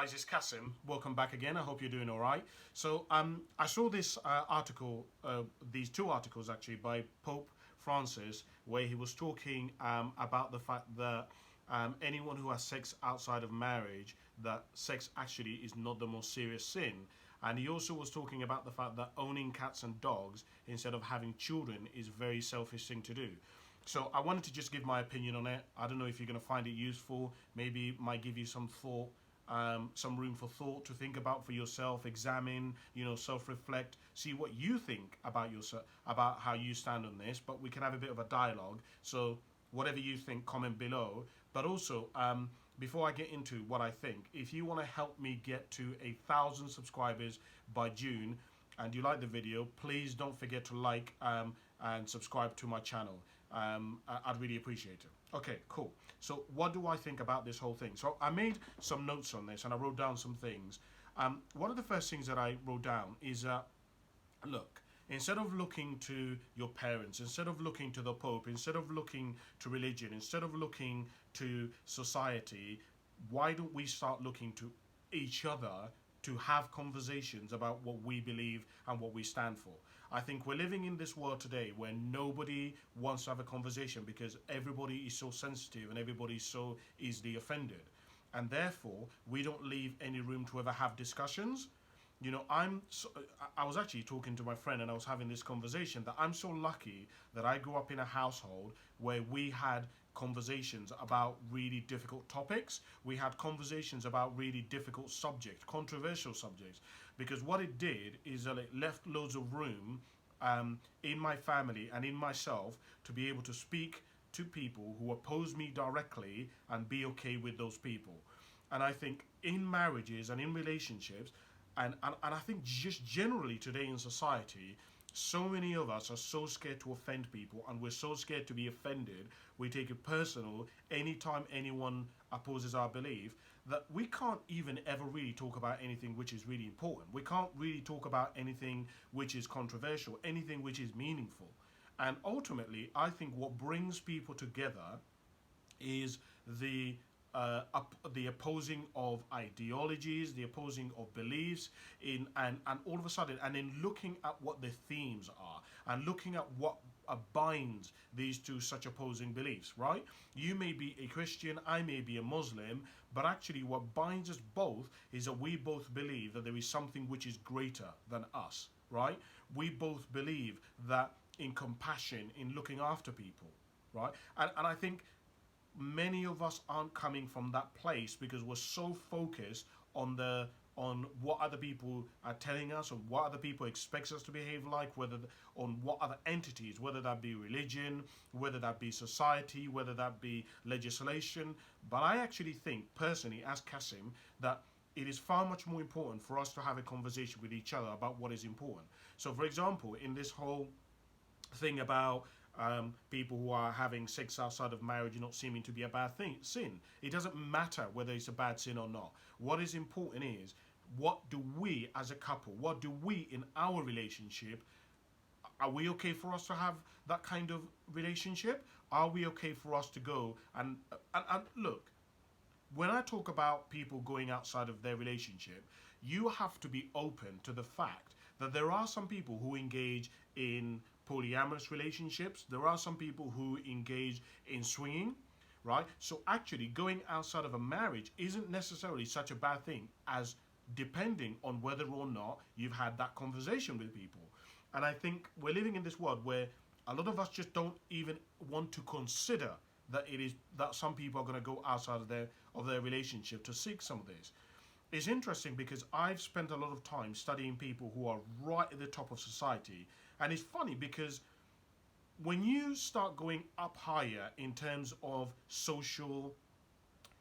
guys, it's Kasim. Welcome back again. I hope you're doing all right. So I saw this article, these two articles actually, by Pope Francis, where he was talking about the fact that anyone who has sex outside of marriage, that sex actually is not the most serious sin. And he also was talking about the fact that owning cats and dogs instead of having children is a very selfish thing to do. So I wanted to just give my opinion on it. I don't know if you're going to find it useful. Maybe it might give you some thought, some room for thought to think about for yourself, examine, self-reflect, see what you think about yourself, about how you stand on this. But we can have a bit of a dialogue. So whatever you think, comment below. But also, before I get into what I think, if you want to help me get to 1,000 subscribers by June, and you like the video, please don't forget to like and subscribe to my channel. I'd really appreciate it. Okay, cool. So what do I think about this whole thing? So I made some notes on this and I wrote down some things. One of the first things that I wrote down is, look, instead of looking to your parents, instead of looking to the Pope, instead of looking to religion, instead of looking to society, why don't we start looking to each other to have conversations about what we believe and what we stand for? I think we're living in this world today where nobody wants to have a conversation because everybody is so sensitive and everybody is so easily offended. And therefore, we don't leave any room to ever have discussions. I was actually talking to my friend and I was having this conversation that I'm so lucky that I grew up in a household where we had conversations about really difficult topics. We had conversations about really difficult subjects, controversial subjects, because what it did is that it left loads of room in my family and in myself to be able to speak to people who oppose me directly and be okay with those people. And I think in marriages and in relationships, and I think just generally today in society, so many of us are so scared to offend people and we're so scared to be offended. We take it personal anytime anyone opposes our belief that we can't even ever really talk about anything which is really important. We can't really talk about anything which is controversial, anything which is meaningful. And ultimately, I think what brings people together is the opposing of ideologies, the opposing of beliefs, and all of a sudden, and in looking at what the themes are, and looking at what binds these two such opposing beliefs, right? You may be a Christian, I may be a Muslim, but actually what binds us both is that we both believe that there is something which is greater than us, right? We both believe that in compassion, in looking after people, right? And I think many of us aren't coming from that place because we're so focused on what other people are telling us, or what other people expect us to behave like, on what other entities, whether that be religion, whether that be society, whether that be legislation. But I actually think, personally, as Kasim, that it is far much more important for us to have a conversation with each other about what is important. So, for example, in this whole thing about people who are having sex outside of marriage not seeming to be a bad sin. It doesn't matter whether it's a bad sin or not. What is important is, what do we as a couple, what do we in our relationship, are we okay for us to have that kind of relationship? Are we okay for us to go and look, when I talk about people going outside of their relationship, you have to be open to the fact that there are some people who engage in polyamorous relationships. There are some people who engage in swinging, right? So actually going outside of a marriage isn't necessarily such a bad thing, as depending on whether or not you've had that conversation with people. And I think we're living in this world where a lot of us just don't even want to consider that it is that some people are going to go outside of their relationship to seek some of this. It's interesting because I've spent a lot of time studying people who are right at the top of society. And it's funny because when you start going up higher in terms of social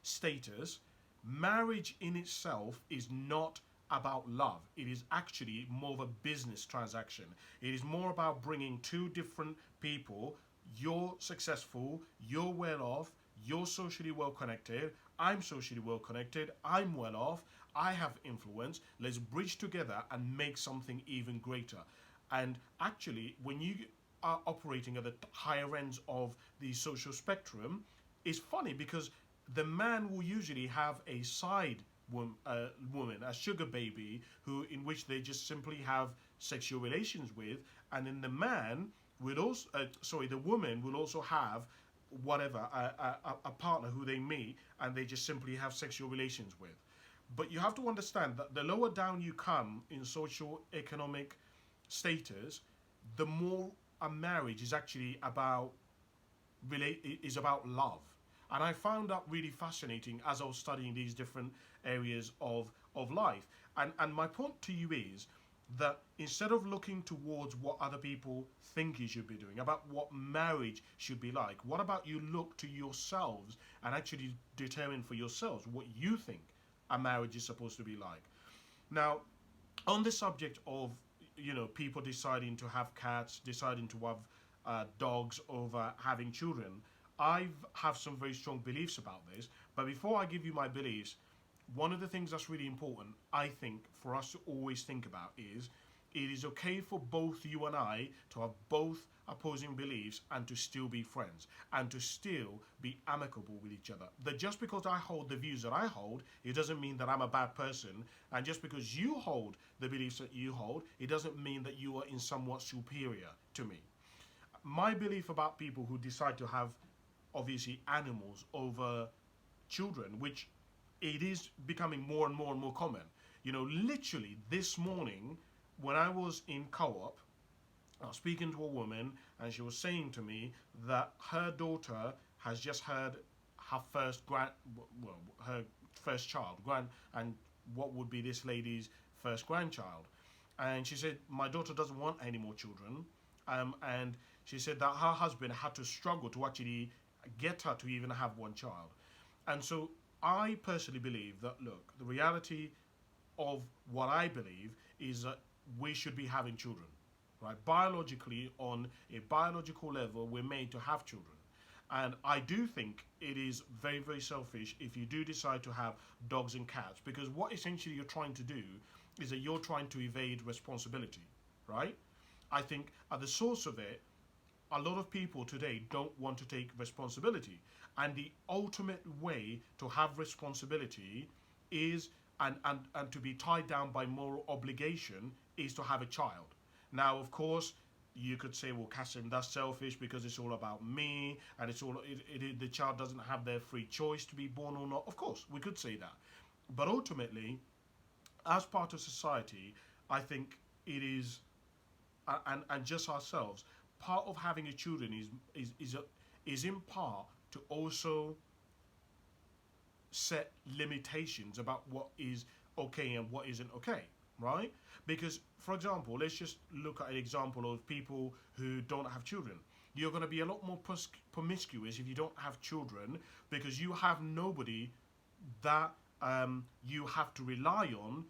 status, marriage in itself is not about love. It is actually more of a business transaction. It is more about bringing two different people. You're successful, you're well off, you're socially well connected, I'm socially well connected, I'm well off, I have influence. Let's bridge together and make something even greater. And actually, when you are operating at the higher ends of the social spectrum, it's funny because the man will usually have a side woman, a sugar baby, who in which they just simply have sexual relations with, and then the man will also, sorry, the woman will also have whatever a partner who they meet and they just simply have sexual relations with. But you have to understand that the lower down you come in social economic status, the more a marriage is actually about is about love. And I found that really fascinating as I was studying these different areas of life. And my point to you is that instead of looking towards what other people think you should be doing, about what marriage should be like, what about you look to yourselves and actually determine for yourselves what you think a marriage is supposed to be like? Now, on the subject of people deciding to have cats, deciding to have dogs over having children, I have some very strong beliefs about this. But before I give you my beliefs, one of the things that's really important, I think, for us to always think about is it is okay for both you and I to have both opposing beliefs and to still be friends and to still be amicable with each other. That just because I hold the views that I hold, it doesn't mean that I'm a bad person. And just because you hold the beliefs that you hold, it doesn't mean that you are in somewhat superior to me. My belief about people who decide to have obviously animals over children, which it is becoming more and more and more common. Literally this morning when I was in co-op, I was speaking to a woman and she was saying to me that her daughter has just had her her first child, and what would be this lady's first grandchild. And she said, my daughter doesn't want any more children. And she said that her husband had to struggle to actually get her to even have one child. And so I personally believe that, look, the reality of what I believe is that we should be having children, right? Biologically, on a biological level, we're made to have children. And I do think it is very, very selfish if you do decide to have dogs and cats, because what essentially you're trying to do is that you're trying to evade responsibility, right? I think at the source of it, a lot of people today don't want to take responsibility. And the ultimate way to have responsibility is, and to be tied down by moral obligation, is to have a child. Now, of course, you could say, well, Cassim, that's selfish because it's all about me and the child doesn't have their free choice to be born or not. Of course, we could say that. But ultimately, as part of society, I think it is, and just ourselves, part of having a children is in part to also set limitations about what is okay and what isn't okay, right? Because, for example, let's just look at an example of people who don't have children. You're going to be a lot more promiscuous if you don't have children, because you have nobody that you have to rely on.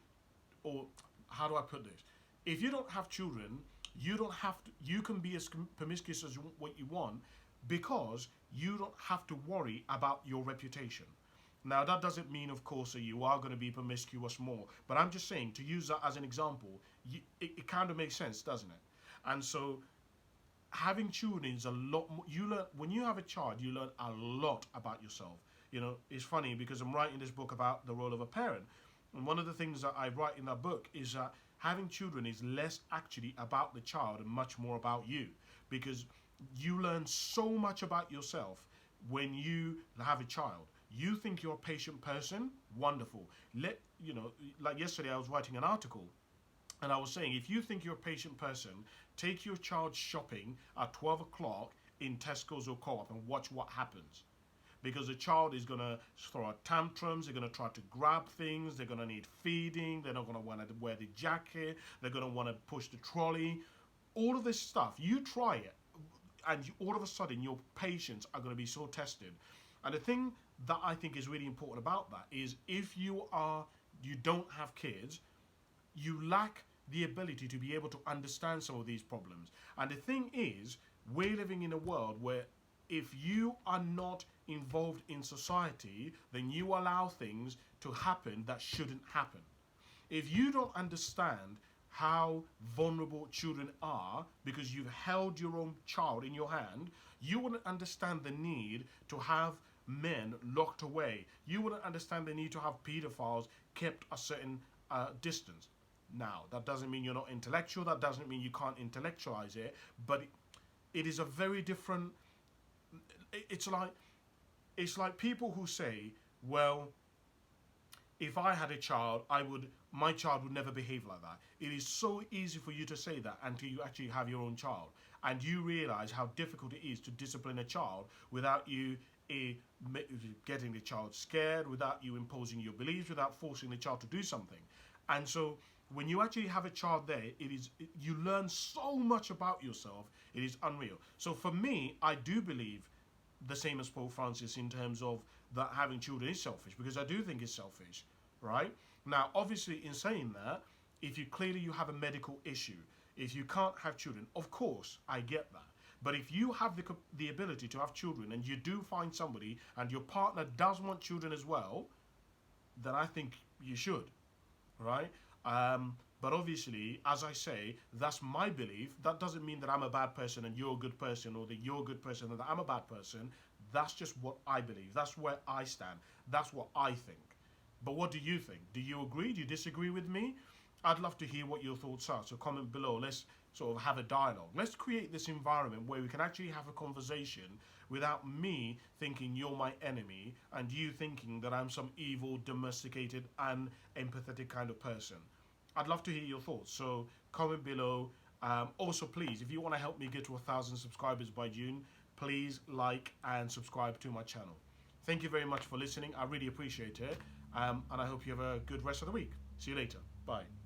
Or how do I put this? If you don't have children, you don't have to. You can be as promiscuous as what you want, because you don't have to worry about your reputation. Now, that doesn't mean, of course, that you are going to be promiscuous more. But I'm just saying, to use that as an example, it kind of makes sense, doesn't it? And so, having children is a lot more. You learn when you have a child, you learn a lot about yourself. It's funny because I'm writing this book about the role of a parent, and one of the things that I write in that book is that having children is less actually about the child and much more about you, because you learn so much about yourself when you have a child. You think you're a patient person? Wonderful. Like yesterday I was writing an article and I was saying, if you think you're a patient person, take your child shopping at 12 o'clock in Tesco's or Co-op and watch what happens. Because the child is going to throw tantrums, they're going to try to grab things, they're going to need feeding, they're not going to want to wear the jacket, they're going to want to push the trolley. All of this stuff, you try it, and all of a sudden your patience are going to be so tested. And the thing that I think is really important about that is, if you don't have kids, you lack the ability to be able to understand some of these problems. And the thing is, we're living in a world where if you are not involved in society, then you allow things to happen that shouldn't happen. If you don't understand how vulnerable children are because you've held your own child in your hand, you wouldn't understand the need to have men locked away. You wouldn't understand the need to have pedophiles kept a certain distance. Now, that doesn't mean you're not intellectual. That doesn't mean you can't intellectualize it. But it is a very different. It's like people who say, well, if I had a child, my child would never behave like that. It is so easy for you to say that until you actually have your own child, and you realize how difficult it is to discipline a child without you getting the child scared, without you imposing your beliefs, without forcing the child to do something. And so when you actually have a child there, you learn so much about yourself. It is unreal. So for me, I do believe the same as Pope Francis in terms of that having children is selfish, because I do think it's selfish, right? Now, obviously, in saying that, if you have a medical issue, if you can't have children, of course, I get that. But if you have the ability to have children, and you do find somebody, and your partner does want children as well, then I think you should, right? But obviously, as I say, that's my belief. That doesn't mean that I'm a bad person and you're a good person, or that you're a good person and that I'm a bad person. That's just what I believe. That's where I stand. That's what I think. But what do you think? Do you agree? Do you disagree with me? I'd love to hear what your thoughts are. So comment below. Let's sort of have a dialogue. Let's create this environment where we can actually have a conversation without me thinking you're my enemy and you thinking that I'm some evil, domesticated, and empathetic kind of person. I'd love to hear your thoughts. So comment below. Also, please, if you want to help me get to 1,000 subscribers by June, please like and subscribe to my channel. Thank you very much for listening. I really appreciate it. And I hope you have a good rest of the week. See you later. Bye.